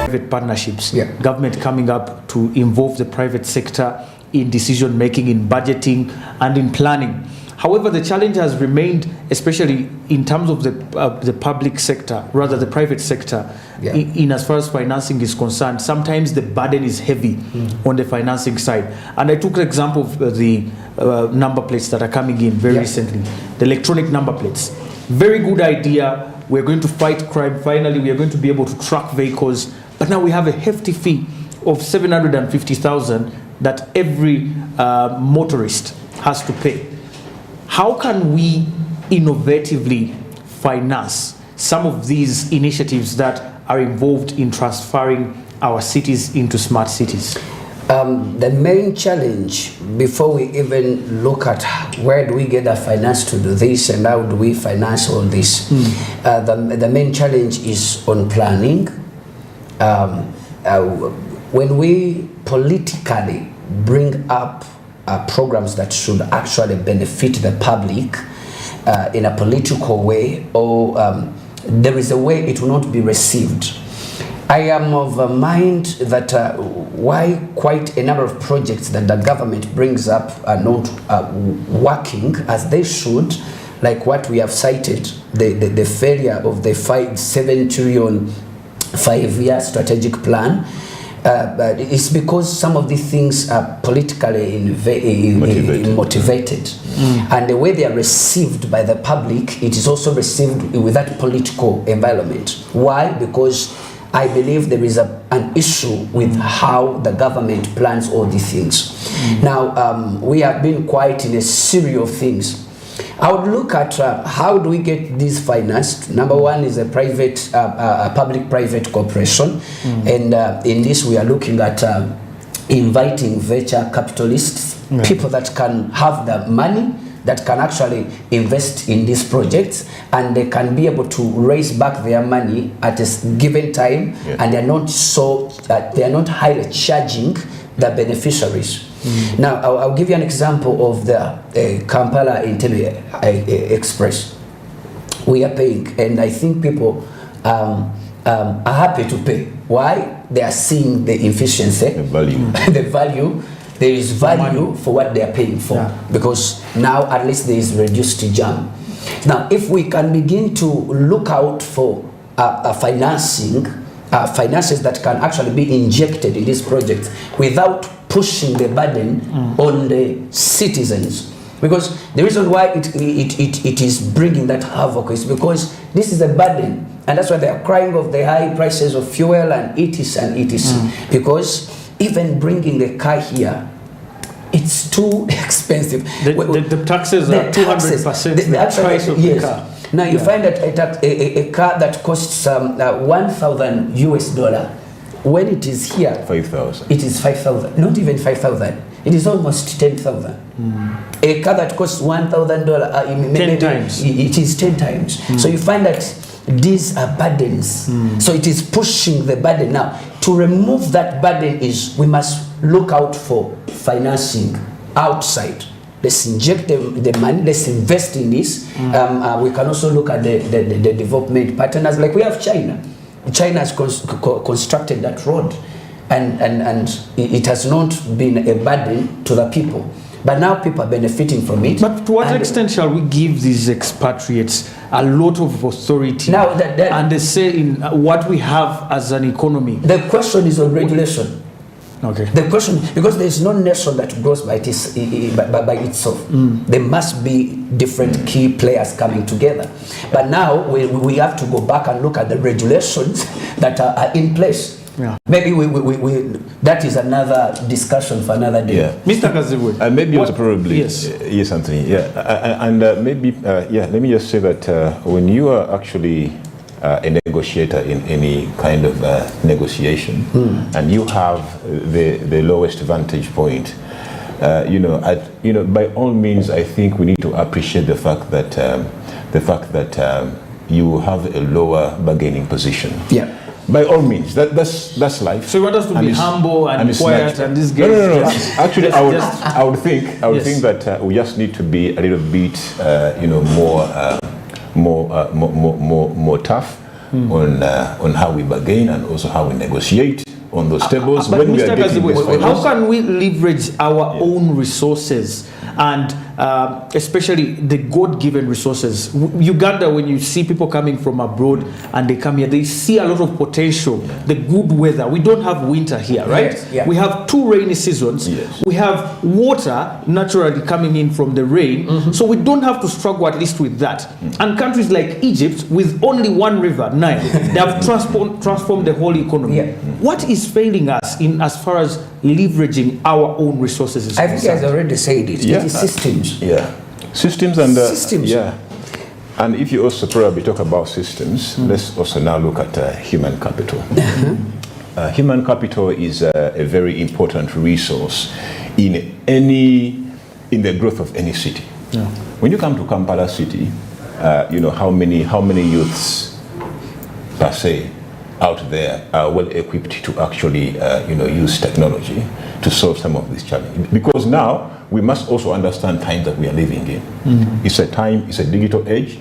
private partnerships, Yeah. government coming up to involve the private sector in decision making, in budgeting, and in planning. However, the challenge has remained, especially in terms of the public sector, rather the private sector, Yeah. in as far as financing is concerned. Sometimes the burden is heavy on the financing side. And I took the example of the number plates that are coming in very Yeah. recently, the electronic number plates. Very good idea. We're going to fight crime. Finally, we are going to be able to track vehicles. But now we have a hefty fee of 750,000 that every motorist has to pay. How can we innovatively finance some of these initiatives that are involved in transferring our cities into smart cities? The main challenge, before we even look at where do we get the finance to do this and how do we finance all this, the main challenge is on planning. When we politically bring up programs that should actually benefit the public in a political way, or there is a way it will not be received. I am of a mind that why quite a number of projects that the government brings up are not working as they should, like what we have cited, the failure of the 7 trillion 5-year strategic plan. But it's because some of these things are politically motivated. And the way they are received by the public, it is also received with that political environment. Why? Because I believe there is an issue with how the government plans all these things. Now, we have been quite in a series of things. I would look at how do we get this financed. Number one is a private, public-private cooperation, and in this we are looking at inviting venture capitalists, people that can have the money, that can actually invest in these projects, and they can be able to raise back their money at a given time, and they're not highly charging the beneficiaries. Now, I'll give you an example of the Kampala Entebbe Express. We are paying, and I think people are happy to pay. Why? They are seeing the efficiency, the value. The value. There is value for what they are paying for, because now at least there is reduced jam. Now, if we can begin to look out for finances that can actually be injected in these projects without pushing the burden on the citizens, because the reason why it is bringing that havoc is because this is a burden, and that's why they are crying of the high prices of fuel and etc. Because even bringing the car here, it's too expensive. The taxes are 200% the price of the car. Now you find that a car that costs $1,000 US, when it is here, 5,000. it is 5,000. Not even 5,000. It is almost 10,000. A car that costs $1,000, 10 times. It is 10 times. So you find that these are burdens. So it is pushing the burden. Now, to remove that burden is we must look out for financing outside. Let's inject the money, let's invest in this. We can also look at the development partners, like we have China. China has constructed that road, and it has not been a burden to the people. But now people are benefiting from it. But to what extent shall we give these expatriates a lot of authority now and they say in what we have as an economy? The question is on regulation. Okay. The question, because there is no nation that grows by itself. There must be different key players coming together. But now we have to go back and look at the regulations that are in place. Maybe that is another discussion for another day. Mr. Kazibwe. Maybe also probably yes, Anthony. And maybe let me just say that when you are actually a negotiator in any kind of negotiation, and you have the lowest vantage point, by all means, I think we need to appreciate the fact that you have a lower bargaining position. By all means, that's life. So you want us to be humble and quiet and this game? No. Actually, I would think that we just need to be a little bit, more tough, on how we bargain and also how we negotiate on those tables. But when we Mr. are getting Gaziwe, this how can we leverage our own resources and especially the God-given resources? Uganda, when you see people coming from abroad and they come here, they see a lot of potential, the good weather. We don't have winter here, right? Yes, yeah. We have 2 rainy seasons. Yes. We have water naturally coming in from the rain, so we don't have to struggle at least with that. And countries like Egypt, with only 1 river, Nile, they have transformed the whole economy. Yeah. What is failing us in as far as leveraging our own resources is I think concerned? as already said it, Yeah. it is systems. Yeah, systems and Systems. Yeah, and if you also probably talk about systems, let's also now look at human capital. Human capital is a very important resource in the growth of any city. Yeah. When you come to Kampala city, you know how many youths per se out there are well equipped to actually use technology to solve some of these challenges, because now we must also understand times that we are living in. It's a digital age.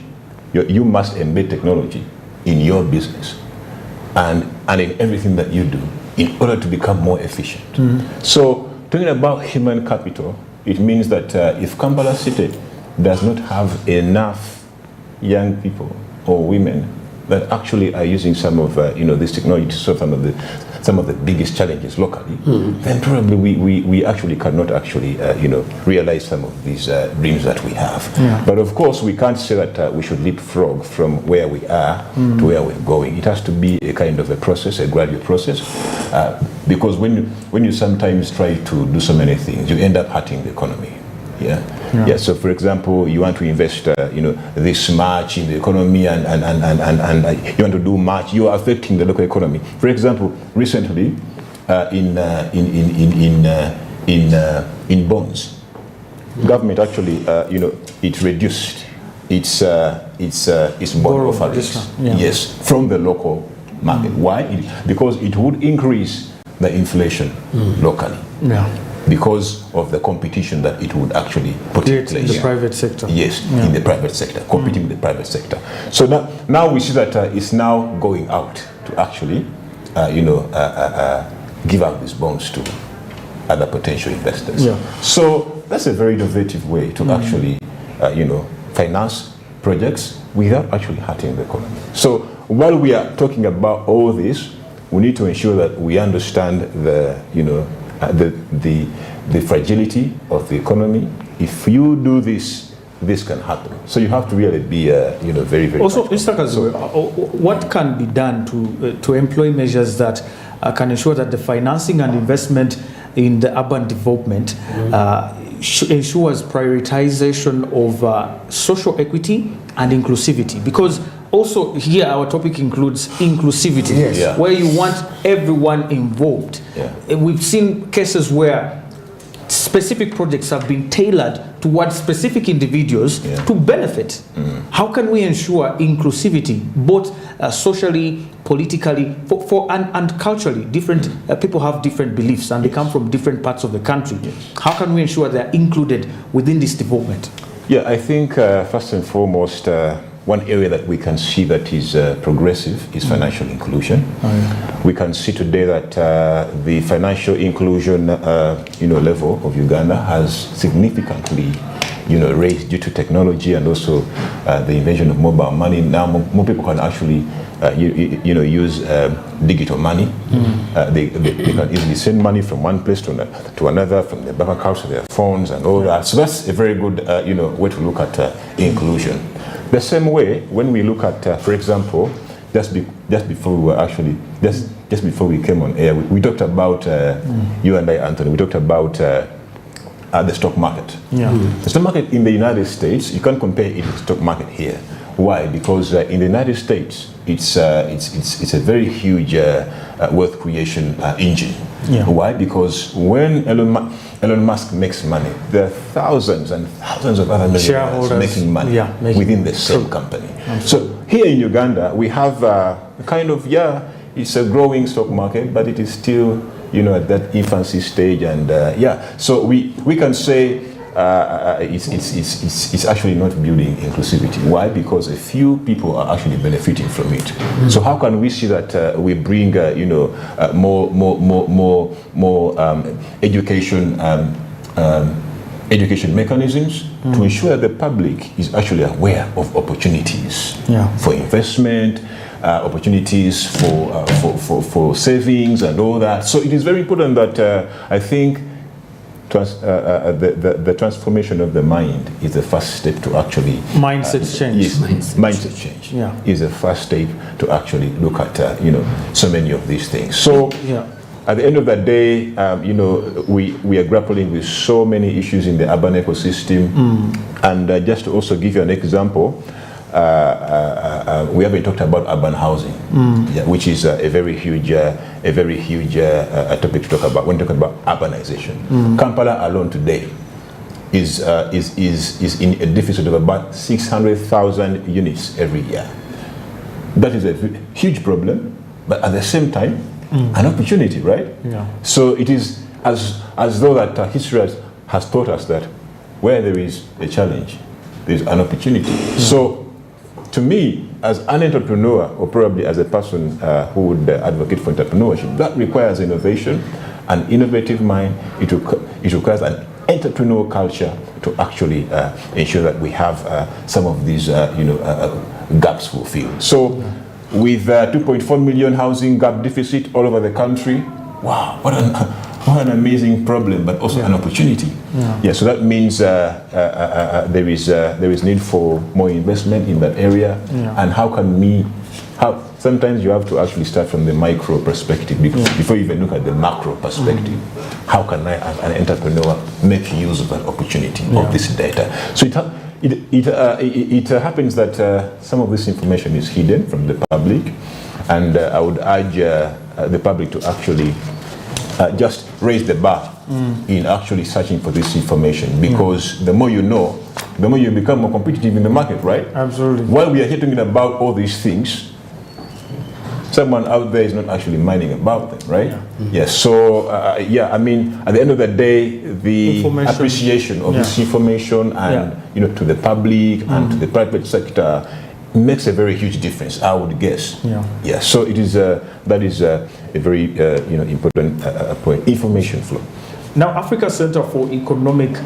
You must embed technology in your business and in everything that you do in order to become more efficient. So talking about human capital, it means that if Kampala city does not have enough young people or women that actually are using some of this technology to solve some of the biggest challenges locally, then probably we actually cannot actually realize some of these dreams that we have. Yeah. But of course, we can't say that we should leapfrog from where we are to where we're going. It has to be a kind of a process, a gradual process, because when you sometimes try to do so many things, you end up hurting the economy. Yeah. So for example, you want to invest this much in the economy and you want to do much, you are affecting the local economy. For example, recently in bonds, government actually it reduced its bond offerings, yes, from the local market. Why? Because it would increase the inflation locally. Yeah. Because of the competition that it would actually put in place. In the private sector. Yes, in the private sector, competing with the private sector. So now we see that it's now going out to actually, give out these bonds to other potential investors. Yeah. So that's a very innovative way to actually, finance projects without actually hurting the economy. So while we are talking about all this, we need to ensure that we understand the fragility of the economy. If you do this, this can happen. So you have to really be, very, very. Also, Mr. Kaziwe, what can be done to employ measures that can ensure that the financing and investment in the urban development ensures prioritization of social equity and inclusivity? Because also here our topic includes inclusivity, Yes. Yeah. where you want everyone involved. Yeah. We've seen cases where specific projects have been tailored towards specific individuals to benefit. How can we ensure inclusivity, both socially, politically, and culturally? Different people have different beliefs and they come from different parts of the country. How can we ensure they're included within this development? Yeah, I think first and foremost, one area that we can see that is progressive is financial inclusion. We can see today that the financial inclusion level of Uganda has significantly raised due to technology and also the invention of mobile money. Now more people can actually use digital money. They can easily send money from one place to another, from their bank accounts to their phones and all that. So that's a very good way to look at inclusion. The same way, when we look at, for example, just before we came on air, we talked about you and I, Anthony. We talked about the stock market. Yeah. The stock market in the United States, you can't compare it to the stock market here. Why? Because in the United States, it's a very huge wealth creation engine. Yeah. Why? Because when Elon Musk makes money, there are thousands and thousands of other millionaires making money within the same company. So here in Uganda, we have it's a growing stock market, but it is still at that infancy stage, and so we can say it's actually not building inclusivity. Why? Because a few people are actually benefiting from it. So how can we see that we bring more education education mechanisms to ensure that the public is actually aware of opportunities for investment, opportunities for savings and all that. So it is very important that I think the transformation of the mind is the first step to actually mindset change. Yes, mindset change is the first step to actually look at so many of these things. So at the end of the day, we are grappling with so many issues in the urban ecosystem, and just to also give you an example, we haven't talked about urban housing, which is a very huge topic to talk about when talking about urbanization. Kampala alone today is in a deficit of about 600,000 units every year. That is a huge problem, but at the same time, an opportunity, right? So it is as though that history has taught us that where there is a challenge, there is an opportunity. So to me, as an entrepreneur, or probably as a person who would advocate for entrepreneurship, that requires innovation, an innovative mind. It requires an entrepreneurial culture to actually ensure that we have some of these gaps fulfilled. So with 2.4 million housing gap deficit all over the country, wow, what an amazing problem, but also an opportunity. So that means there is need for more investment in that area. And sometimes you have to actually start from the micro perspective before you even look at the macro perspective. How can I, as an entrepreneur, make use of that opportunity of this data? So it happens that some of this information is hidden from the public, and I would urge the public to actually just raise the bar in actually searching for this information, because the more you know, the more you become more competitive in the market, right? Absolutely. While we are here talking about all these things, someone out there is not actually minding about them, right? So I mean, at the end of the day, the appreciation of this information and to the public and to the private sector makes a very huge difference, I would guess. So it is that is a very important point. Information flow. Now, Africa Center for Economic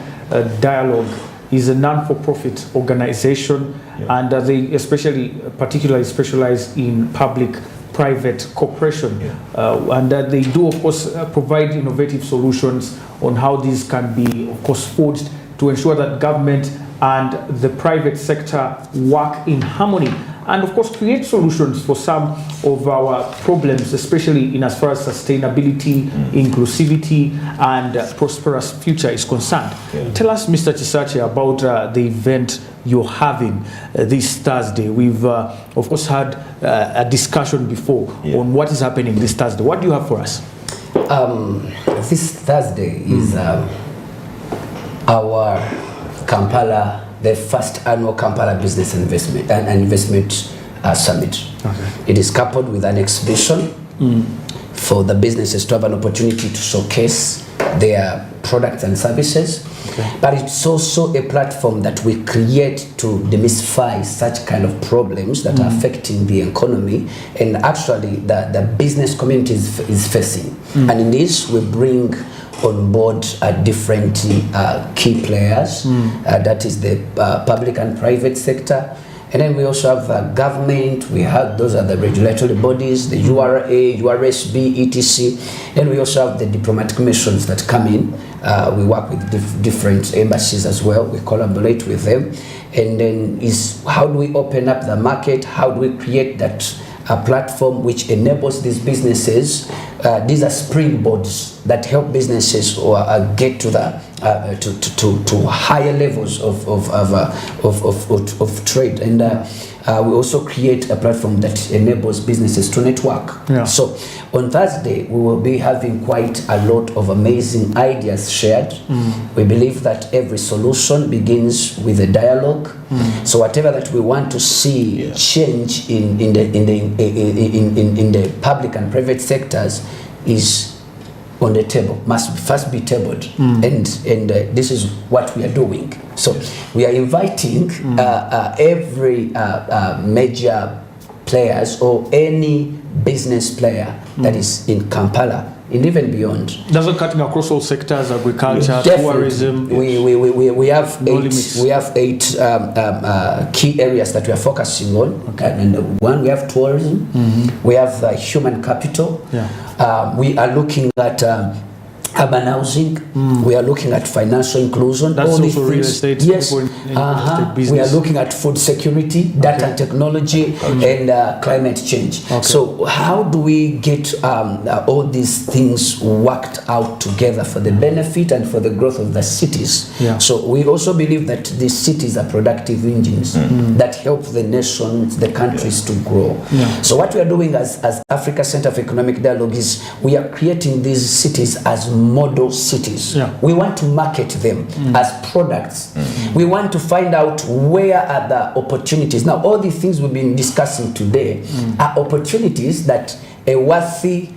Dialogue is a non-for-profit organization, and they particularly specialize in public-private cooperation, and they do, of course, provide innovative solutions on how these can be, of course, forged to ensure that government and the private sector work in harmony, and of course create solutions for some of our problems, especially in as far as sustainability, inclusivity, and prosperous future is concerned. Tell us, Mr. Chisache, about the event you're having this Thursday. We've of course had a discussion before on what is happening this Thursday. What do you have for us? This Thursday is our Kampala, the first annual Kampala Business Investment Summit. It is coupled with an exhibition for the businesses to have an opportunity to showcase their products and services. But it's also a platform that we create to demystify such kind of problems that are affecting the economy and actually the business community is facing. And in this, we bring on board different key players, that is the public and private sector. And then we also have government, those are the regulatory bodies, the URA, URSB, etc. Then we also have the diplomatic missions that come in. We work with different embassies as well. We collaborate with them. And then how do we open up the market? How do we create that platform which enables these businesses? These are springboards that help businesses get to the to higher levels of trade, and we also create a platform that enables businesses to network. So on Thursday we will be having quite a lot of amazing ideas shared. We believe that every solution begins with a dialogue. So whatever that we want to see change in the public and private sectors is on the table, must first be tabled, and this is what we are doing. So we are inviting every major players or any business player that is in Kampala and even beyond. Doesn't cutting across all sectors, agriculture, tourism. We have eight key areas that we are focusing on. Okay. And one, we have tourism, we have human capital, we are looking at urban housing, we are looking at financial inclusion. That's all also real estate. Yes, business. we are looking at food security, data and technology, and climate change. Okay. So how do we get all these things worked out together for the benefit and for the growth of the cities? Yeah. So we also believe that these cities are productive engines that help the nations, the countries to grow. Yeah. So what we are doing as Africa Center for Economic Dialogue is we are creating these cities as model cities. Yeah. We want to market them as products. We want to find out where are the opportunities. Now, all these things we've been discussing today are opportunities that a worthy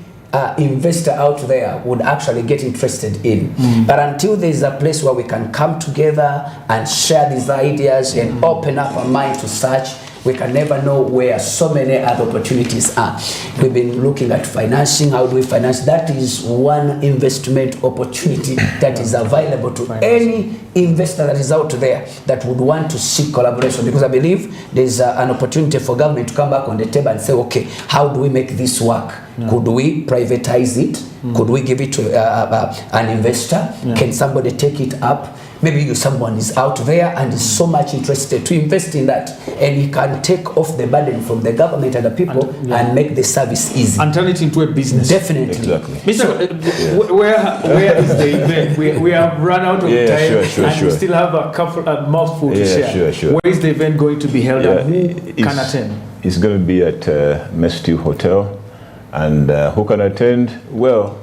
investor out there would actually get interested in. But until there's a place where we can come together and share these ideas and open up our mind to search, we can never know where so many other opportunities are. We've been looking at financing. How do we finance? That is one investment opportunity that is available to any investor that is out there that would want to seek collaboration, because I believe there's an opportunity for government to come back on the table and say, okay, how do we make this work? Could we privatize it? Could we give it to an investor? Can somebody take it up? Maybe someone is out there and is so much interested to invest in that, and he can take off the burden from the government and the people and make the service easy. And turn it into a business. Definitely. Exactly. Mr. Where is the event? We have run out of time and we still have a mouthful to share. Where is the event going to be held and who can attend? It's going to be at Mestil Hotel. And who can attend? Well,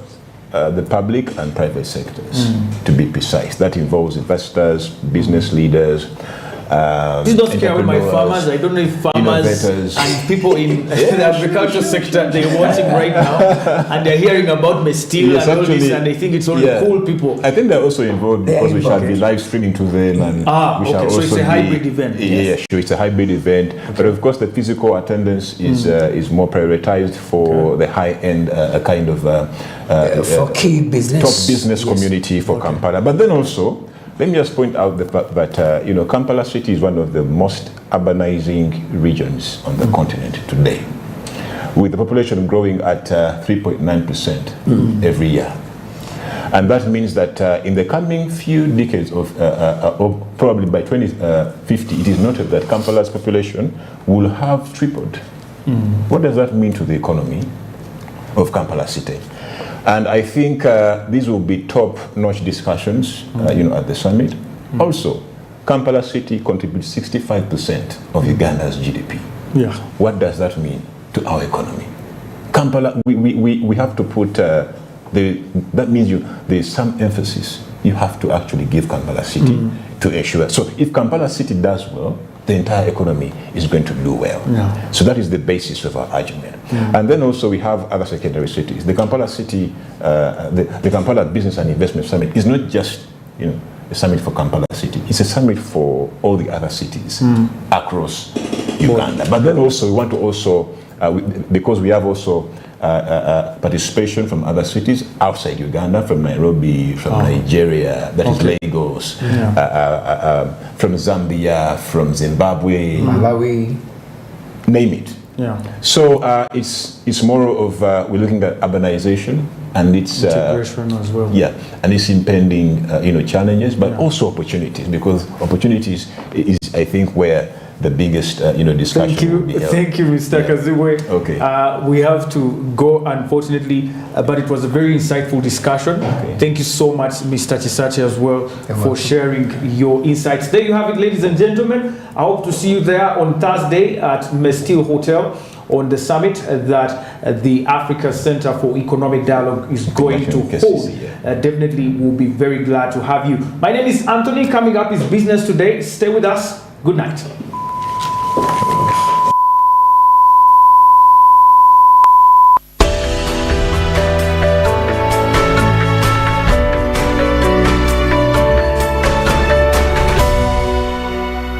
the public and private sectors, to be precise. That involves investors, business leaders, Please don't scare away my farmers. I don't know if farmers and people in the agriculture sector, they're watching right now and they're hearing about Mestil and all this, and they think it's only cool people. I think they're also involved because we shall be live streaming to them, and we shall also so it's a hybrid event. Yeah, sure, it's a hybrid event. But of course, the physical attendance is more prioritized for the high-end kind of for key business, top business community for Kampala. But then also, let me just point out the fact that Kampala City is one of the most urbanizing regions on the continent today, with the population growing at 3.9% every year. And that means that in the coming few decades of probably by 2050, it is noted that Kampala's population will have tripled. What does that mean to the economy of Kampala City? And I think these will be top-notch discussions, at the summit. Also, Kampala City contributes 65% of Uganda's GDP. Yeah. What does that mean to our economy? Kampala, we have to put that means there is some emphasis you have to actually give Kampala City to ensure. So if Kampala City does well, the entire economy is going to do well. Yeah. So that is the basis of our argument. And then also we have other secondary cities. The Kampala City, the Kampala Business and Investment Summit is not just a summit for Kampala City. It's a summit for all the other cities across Uganda. But then also we want to also, because we have also participation from other cities outside Uganda, from Nairobi, from Nigeria, that is Lagos, from Zambia, from Zimbabwe, Malawi, name it. Yeah. So it's more of we're looking at urbanization and its integration as well. Yeah, and its impending challenges, but also opportunities, because opportunities is I think where the biggest discussion will be held. Thank you, Mr. Kaziwe. Okay. We have to go, unfortunately, but it was a very insightful discussion. Okay. Thank you so much, Mr. Chisachi, as well, for sharing your insights. There you have it, ladies and gentlemen. I hope to see you there on Thursday at Mestil Hotel on the summit that the Africa Center for Economic Dialogue is going to hold. Definitely, we'll be very glad to have you. My name is Anthony. Coming up is Business Today. Stay with us. Good night.